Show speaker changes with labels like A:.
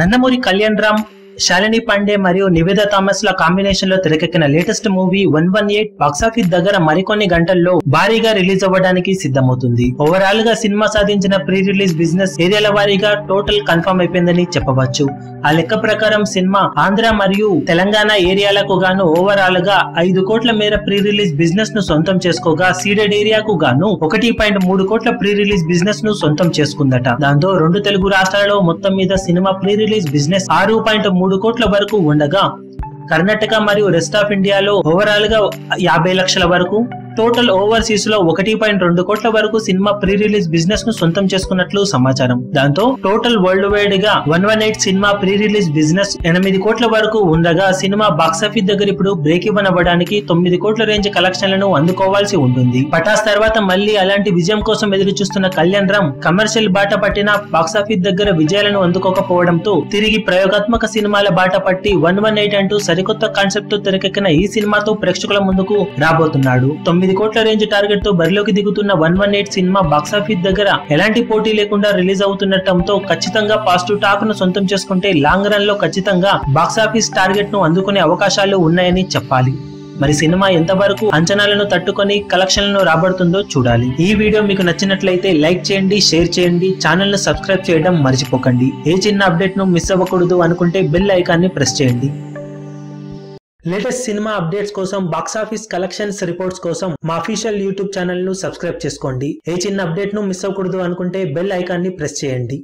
A: నందమూరి కళ్యాణ్ రామ్, శాలిని పాండే మరియు నివేదా థామస్ ల కాంబినేషన్ లో తెరకెక్కిన లేటెస్ట్ మూవీ 118 బాక్సాఫీస్ దగ్గర మరికొన్ని గంటల్లో భారీగా రిలీజ్ అవ్వడానికి సిద్ధమవుతుంది. ఓవరాల్ గా సినిమా సాధించిన ప్రీ రిలీజ్ బిజినెస్ ఏరియాల వారీగా టోటల్ కన్ఫర్మ్ అయిపోయిందని చెప్పవచ్చు. ఆ లెక్క ప్రకారం సినిమా ఆంధ్ర మరియు తెలంగాణ ఏరియాలకు గాను ఓవరాల్ గా 5 కోట్ల మేర ప్రీ రిలీజ్ బిజినెస్ ను సొంతం చేసుకోగా సీడెడ్ ఏరియాకు గాను 1.3 కోట్ల ప్రీ రిలీజ్ బిజినెస్ ను సొంతం చేసుకుందట. దాంతో 2 తెలుగు రాష్ట్రాలలో మొత్తం మీద సినిమా ప్రీ రిలీజ్ బిజినెస్ 6.3 కోట్ల వరకు ఉండగా కర్ణాటక మరియు రెస్ట్ ఆఫ్ ఇండియాలో ఓవరాల్ గా 50 లక్షల వరకు, టోటల్ ఓవర్సీస్ లో 1.2 కోట్ల వరకు సినిమా ప్రీ రిలీజ్ బిజినెస్ ను సొంతం చేసుకున్నట్లు సమాచారం. దాంతో టోటల్ వరల్డ్ వైడ్ గా 118 సినిమా ప్రీ రిలీజ్ బిజినెస్ 8 కోట్ల వరకు ఉండగా సినిమా బాక్సాఫీస్ దగ్గర ఇప్పుడు బ్రేక్ ఇవన్ అవ్వడానికి 9 కోట్ల రేంజ్ కలెక్షన్లను అందుకోవాల్సి ఉంటుంది. పటాస్ తర్వాత మళ్ళీ అలాంటి విజయం కోసం ఎదురు చూస్తున్న కళ్యాణ్ రామ్ కమర్షియల్ బాట పట్టిన బాక్సాఫీస్ దగ్గర విజయాలను అందుకోకపోవడంతో తిరిగి ప్రయోగాత్మక సినిమాల బాట పట్టి 118 అంటూ సరికొత్త కాన్సెప్ట్ తో తెరకెక్కిన ఈ సినిమాతో ప్రేక్షకుల ముందుకు రాబోతున్నాడు. 9 కోట్ల రేంజ్ టార్గెట్ తో బరిలోకి దిగుతున్న 118 సినిమా బాక్సాఫీస్ దగ్గర ఎలాంటి పోటీ లేకుండా రిలీజ్ అవుతుండటంతో ఖచ్చితంగా పాజిటివ్ టాక్ ను సొంతం చేసుకుంటే లాంగ్ రన్ లో ఖచ్చితంగా బాక్సాఫీస్ టార్గెట్ ను అందుకునే అవకాశాలు ఉన్నాయని చెప్పాలి. మరి సినిమా ఎంతవరకు అంచనాలను తట్టుకొని కలెక్షన్లను రాబడుతుందో చూడాలి. ఈ వీడియో మీకు నచ్చినట్లయితే లైక్ చేయండి, షేర్ చేయండి, ఛానల్ ను సబ్స్క్రైబ్ చేయడం మర్చిపోకండి. ఏ చిన్న అప్డేట్ ను మిస్ అవ్వకూడదు అనుకుంటే బెల్ ఐకాన్ ని ప్రెస్ చేయండి. లేటెస్ట్ సినిమా అప్డేట్స్ కోసం, బాక్సాఫీస్ కలెక్షన్స్ రిపోర్ట్స్ కోసం మా అఫీషియల్ యూట్యూబ్ ఛానల్ ను సబ్స్క్రైబ్ చేసుకోండి. ఏ చిన్న అప్డేట్ ను మిస్ అవ్వకూడదు అనుకుంటే బెల్ ఐకాన్ ని ప్రెస్ చేయండి.